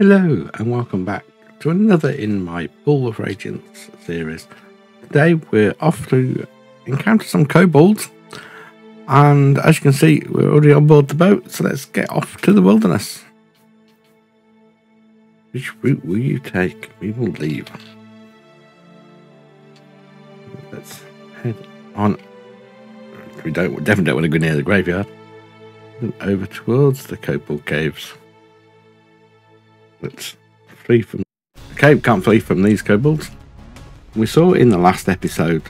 Hello and welcome back to another in my Pool of Radiance series. Today we're off to encounter some kobolds, and as you can see we're already on board the boat, so let's get off to the wilderness. Which route will you take? We will leave. Let's head on. We definitely don't want to go near the graveyard. And over towards the kobold caves. Let's flee from the cave. Can't flee from these kobolds. We saw in the last episode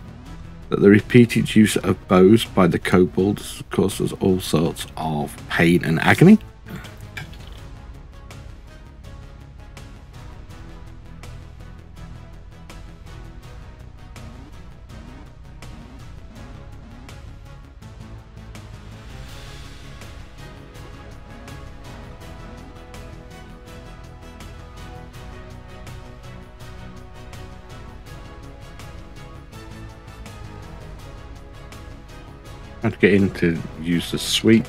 that the repeated use of bows by the kobolds causes all sorts of pain and agony. Trying to get in to use the sweep.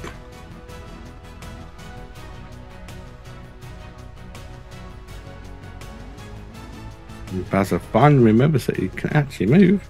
And Baza finally remembers that he can actually move.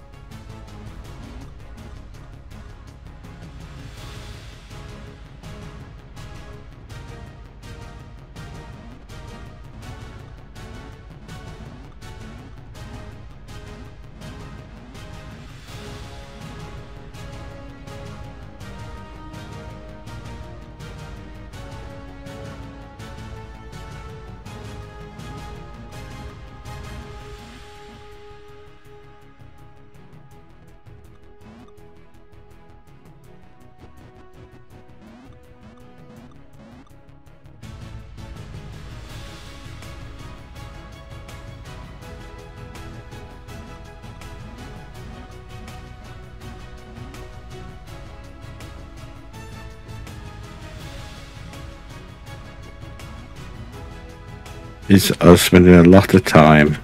Is us spending a lot of time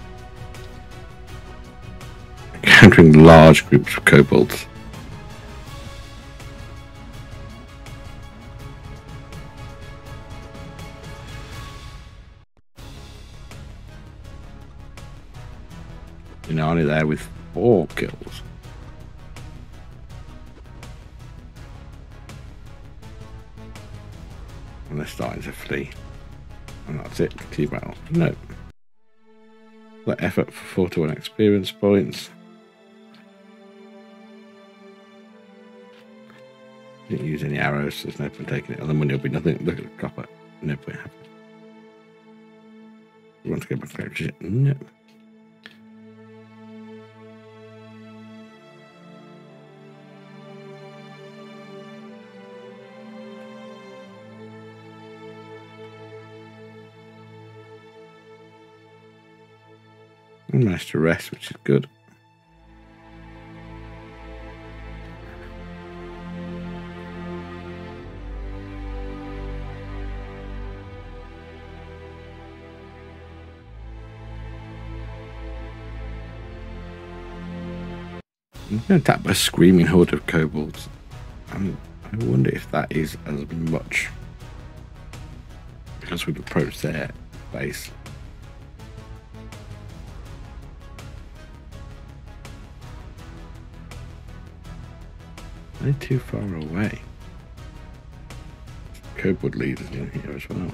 encountering large groups of kobolds. You know, only there with 4 kills. And they're starting to flee. And that's it, team battle. No. That effort for 41 experience points. Didn't use any arrows, so there's no point taking it. And the money will be nothing. Look at the copper. No point having it. You want to go back to it? No. We managed to rest, which is good. I'm being attacked by a screaming horde of kobolds. I wonder if that is as much because we've approached their base. They're too far away. Kobold leaders in here as well.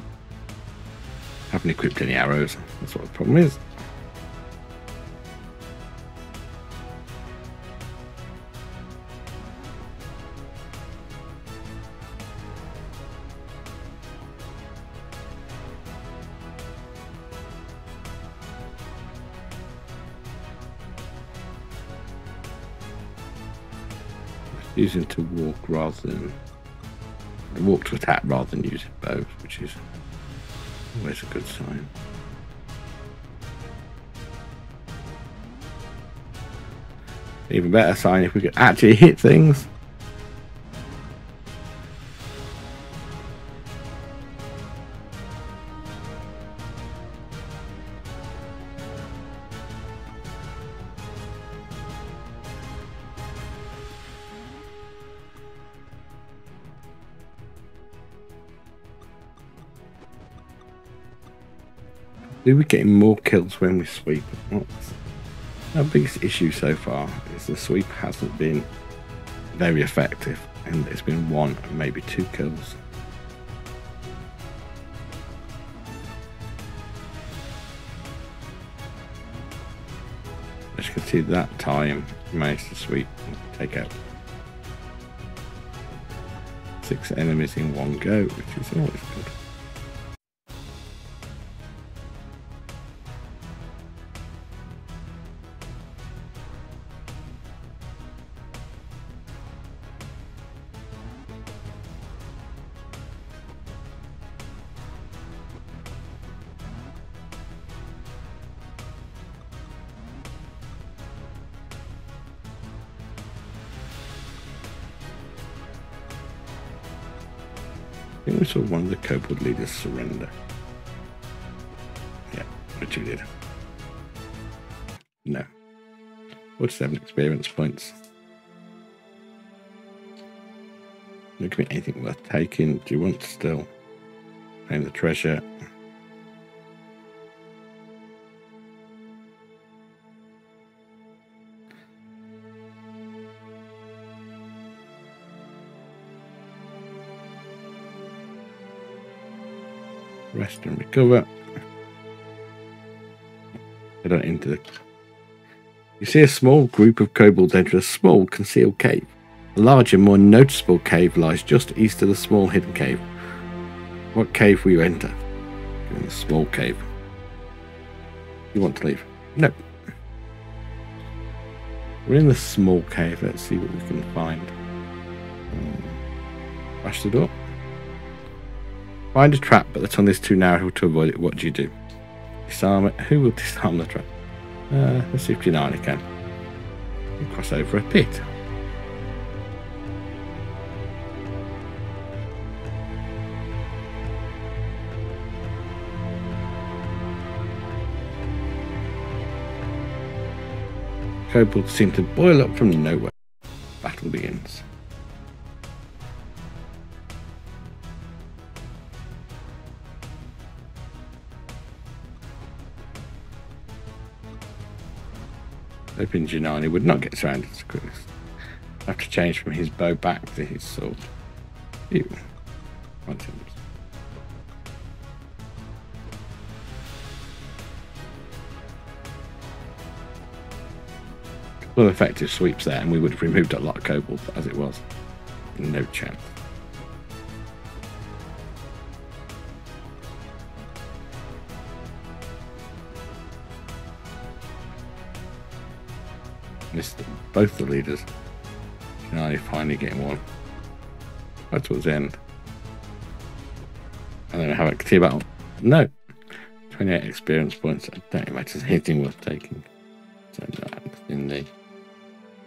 Haven't equipped any arrows. That's what the problem is. Using to walk rather than walk to attack rather than using bows, which is always a good sign. Even better sign if we could actually hit things. Do we getting more kills when we sweep? What's our biggest issue so far is the sweep hasn't been very effective, and it's been 1, maybe 2 kills. As you can see, that time we managed to sweep and take out 6 enemies in one go, which is always good. I think we saw one of the kobold leaders surrender. Yeah, which we did. No. 47 experience points. There could be anything worth taking. Do you want to still claim the treasure? Rest and recover. Head on into the... You see a small group of kobolds enter a small concealed cave. A larger, more noticeable cave lies just east of the small hidden cave. What cave will you enter? In the small cave. You want to leave? No. We're in the small cave. Let's see what we can find. Crash the door. Find a trap, but the tunnel is too narrow to avoid it. What do you do? Disarm it. Who will disarm the trap? Let's see if Janani can. You cross over a pit. Kobolds seem to boil up from nowhere. Battle begins. Hoping Janani would not get surrounded so quickly. Have to change from his bow back to his sword. Ew. Couple of effective sweeps there, and we would have removed a lot of kobolds as it was. No chance. Missed both the leaders. Now you're finally getting one. Right towards the end. And then I have a clear battle. No. 28 experience points. I don't imagine there's anything worth taking. So no, in the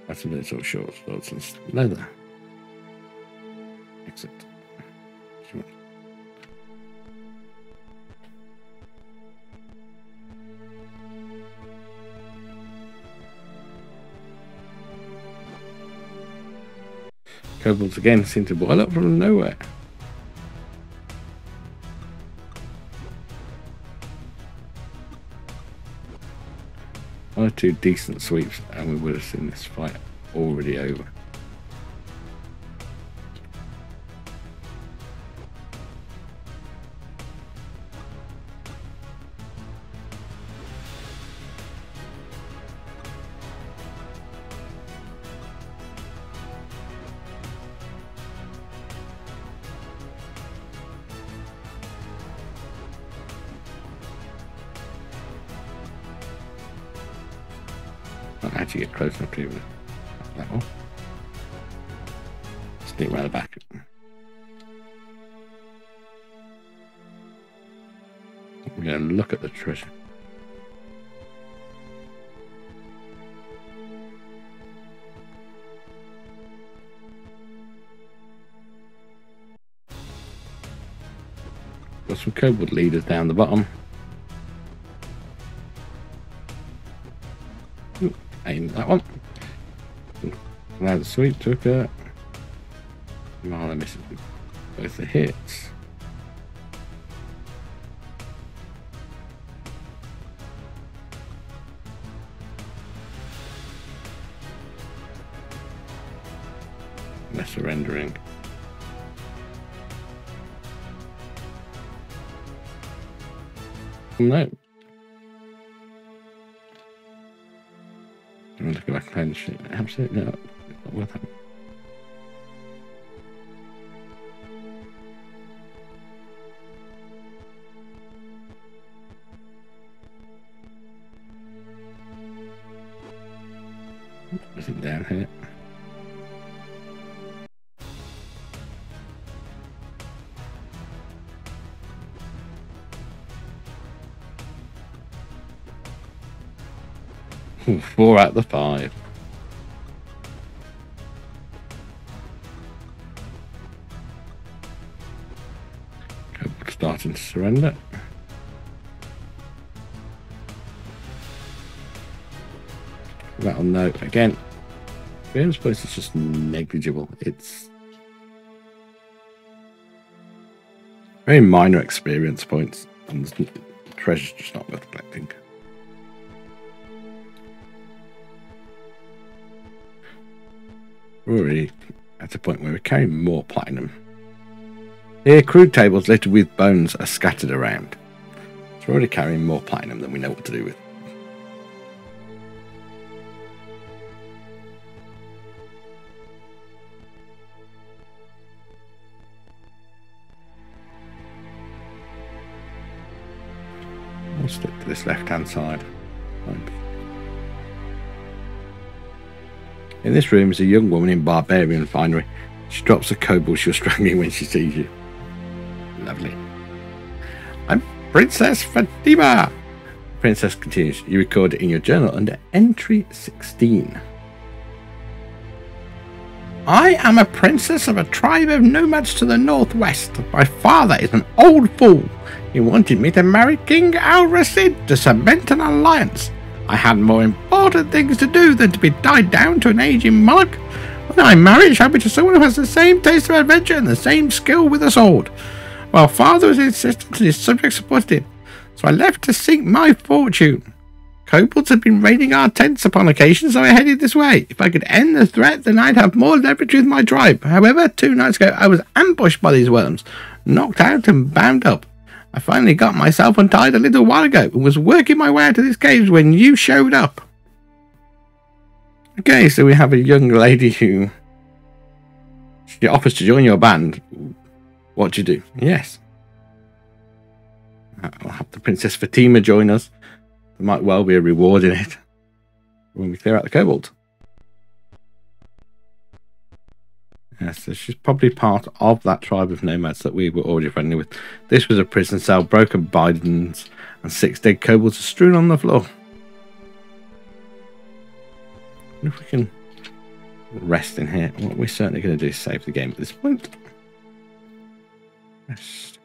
that's a bit sort of short swords and leather. Exit. Sure. Kobolds again seem to boil up from nowhere. One or two decent sweeps and we would have seen this fight already over. Can't actually get close enough to even that one. Sneak around the back. We're going to look at the treasure. Got some kobold leaders down the bottom. Aim that one. Now the sweep took it. Marla misses both the hits. They're surrendering. No. I'm going to go back and play the shit. Absolutely not. It's not worth it. Is it down here? Ooh, 4 out of the 5. Kobold starting to surrender. That'll know again. Experience points is just negligible. It's very minor experience points, and the treasure's just not worth collecting. We're already at a point where we're carrying more platinum. Here, crude tables littered with bones are scattered around. So we're already carrying more platinum than we know what to do with. We'll stick to this left-hand side. In this room is a young woman in barbarian finery. She drops a kobold she was strangling when she sees you. Lovely. I'm Princess Fatima. Princess continues. You record it in your journal under entry 16. I am a princess of a tribe of nomads to the northwest. My father is an old fool. He wanted me to marry King Al-Rasid to cement an alliance. I had more important things to do than to be tied down to an aging monarch. When I marry, it shall be to someone who has the same taste of adventure and the same skill with a sword. While father was insistent and his subjects supported him, so I left to seek my fortune. Kobolds had been raiding our tents upon occasion, so I headed this way. If I could end the threat, then I'd have more leverage with my tribe. However, 2 nights ago, I was ambushed by these worms, knocked out and bound up. I finally got myself untied a little while ago and was working my way out of this cave when you showed up. Okay, so we have a young lady who she offers to join your band. What do you do? Yes. I'll have the Princess Fatima join us. There might well be a reward in it when we clear out the kobold. Yes, so she's probably part of that tribe of nomads that we were already friendly with. This was a prison cell, broken bindings, and 6 dead kobolds are strewn on the floor. If we can rest in here, what we're certainly going to do is save the game at this point. Rest.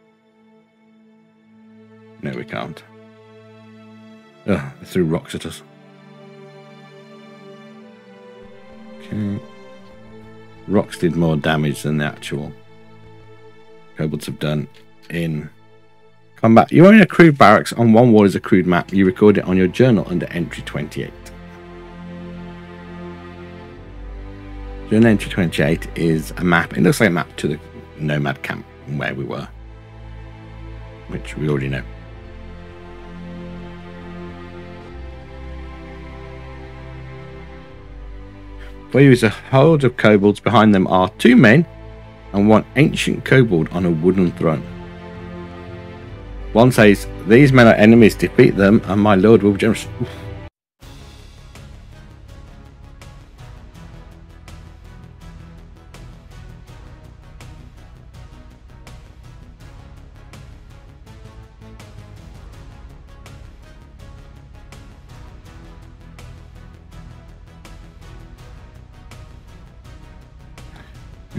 No, we can't. Oh, they threw rocks at us. Okay. Rocks did more damage than the actual kobolds have done in combat. You own a crude barracks. On one wall is a crude map. You record it on your journal under entry 28. Journal entry 28 is a map. It looks like a map to the nomad camp and where we were, which we already know. For you is a horde of kobolds. Behind them are 2 men and 1 ancient kobold on a wooden throne. One says, "These men are enemies. Defeat them, and my lord will be generous."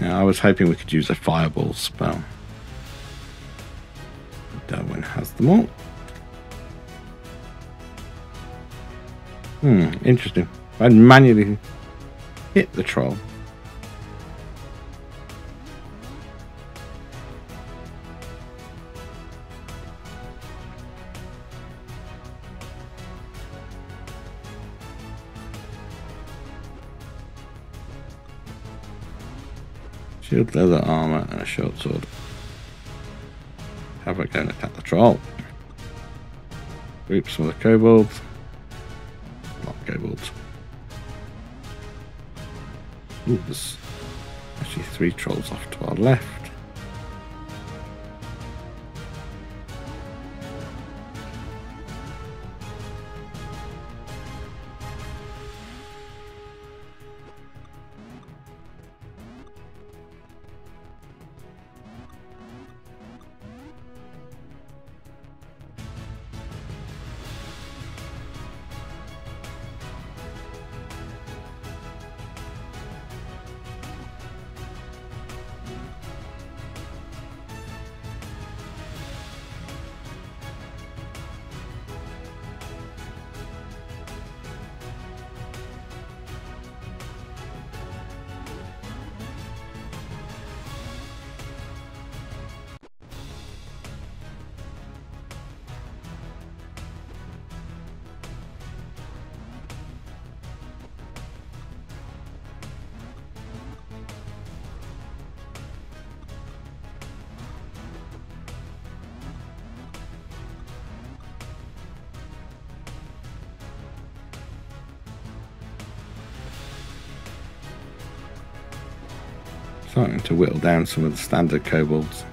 I was hoping we could use a fireball spell. Darwin has them all. Interesting. I'd manually hit the troll. Shield, leather armor, and a short sword. Have a go and attack the troll. Groups for the kobolds. Not kobolds. Ooh, there's actually 3 trolls off to our left. Starting to whittle down some of the standard kobolds.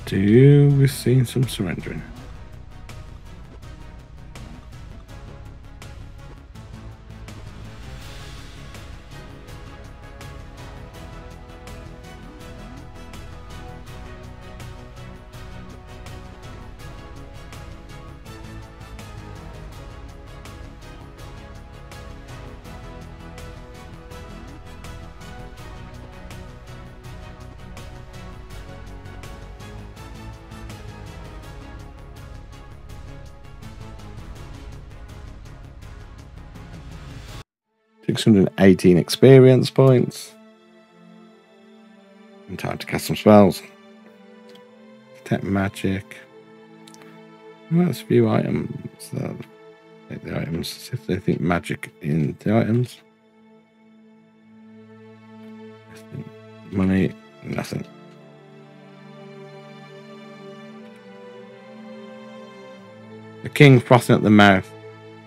We've seen some surrendering. $618 experience points. And time to cast some spells. Detect magic. Well, that's a few items. Take the items. See if they think magic in the items. Money, nothing. The king, frothing at the mouth,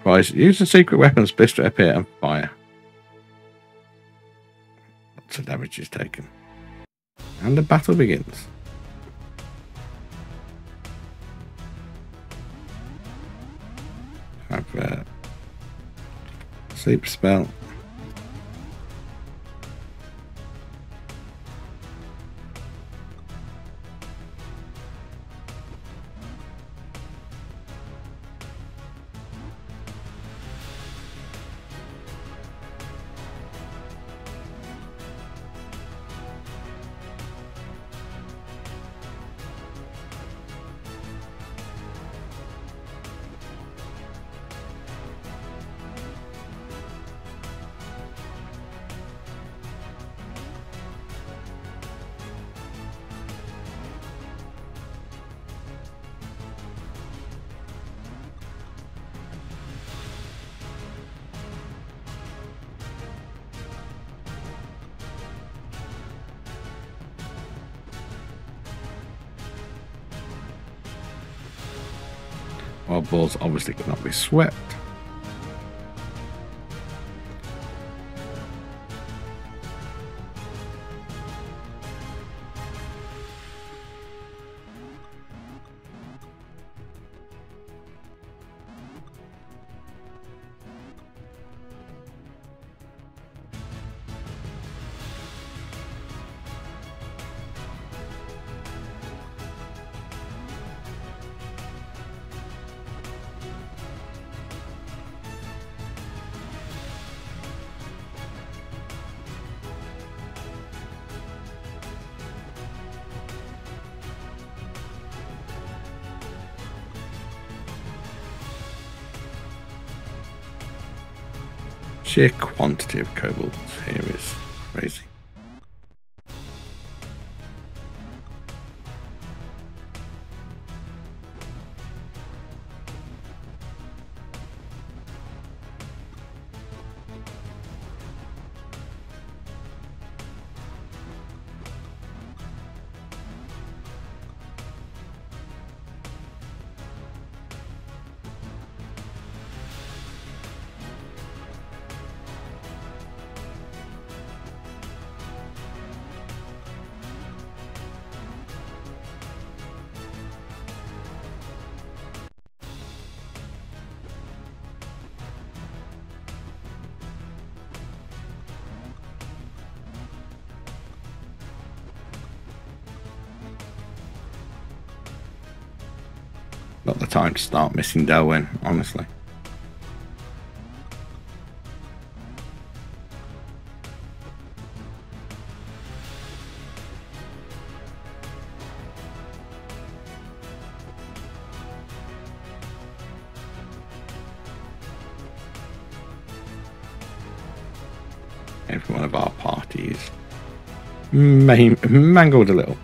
cries, "Use the secret weapons, blister appear and fire." Lots of damage is taken. And the battle begins. Have a sleep spell. Wild boars obviously cannot be swept. Sheer quantity of kobolds here is crazy. Not the time to start missing Delwyn, honestly. Every one of our parties mangled a little.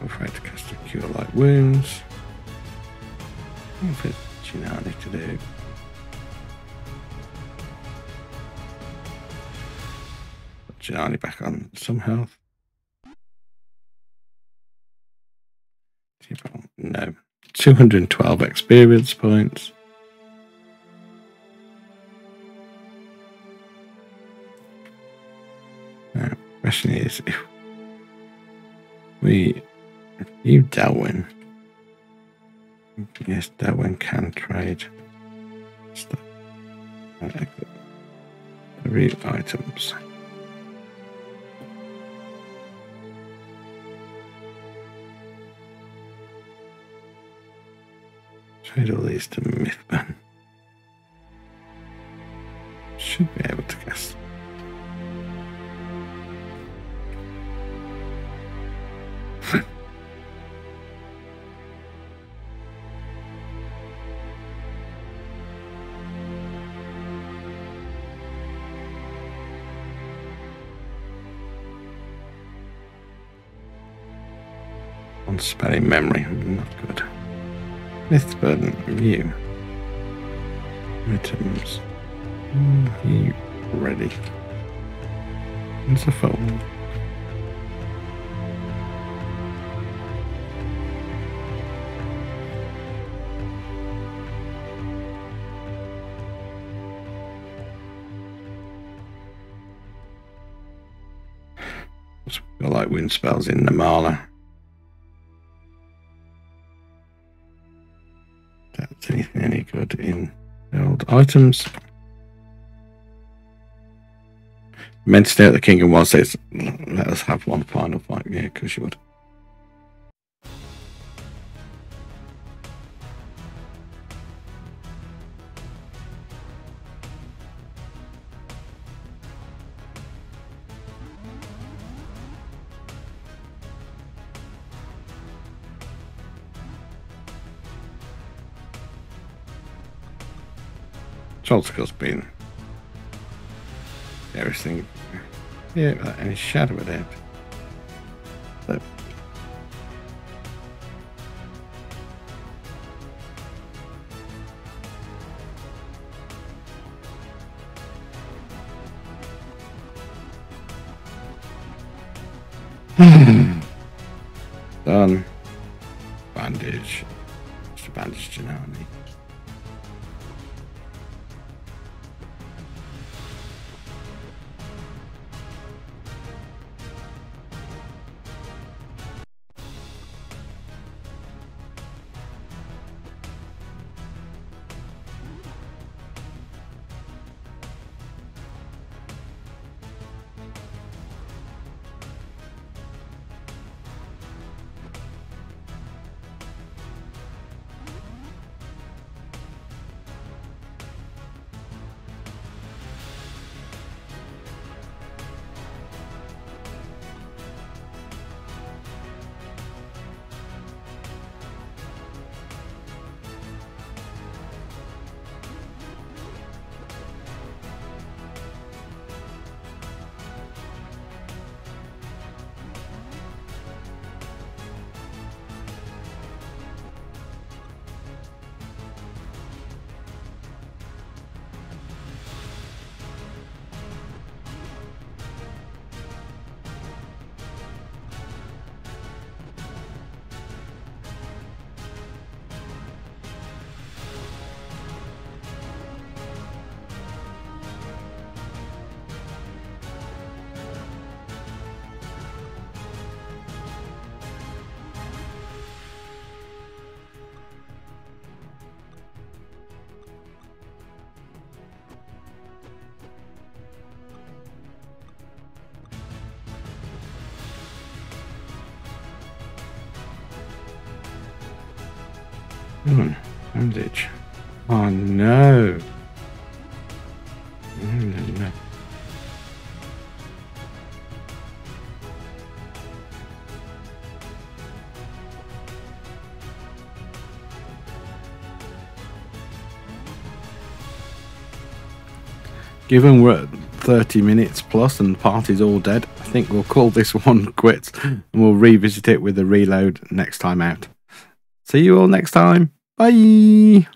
Afraid to cast a cure light wounds. What do you now need to do? Put Gianni back on some health. No. 212 experience points. Now, the question is if you Delwyn. Yes, Delwyn can trade. Three items. Trade all these to Mythburn. Should be able to cast. Spelling memory, not good. Mythburn view. Items. You ready? It's a phone. Got like wind spells in Namala. That's anything any good in the old items. Meant to stay at the Kingdom One says, let us have one final fight. Yeah, because you would. Cholsco's been everything. Yeah, without any shadow of a doubt. So, done. Bandage. Just a bandage to now, I mean. Bandage. Oh no. No. Given we're at 30 minutes plus and the party's all dead, I think we'll call this one quits and we'll revisit it with a reload next time out. See you all next time. Bye.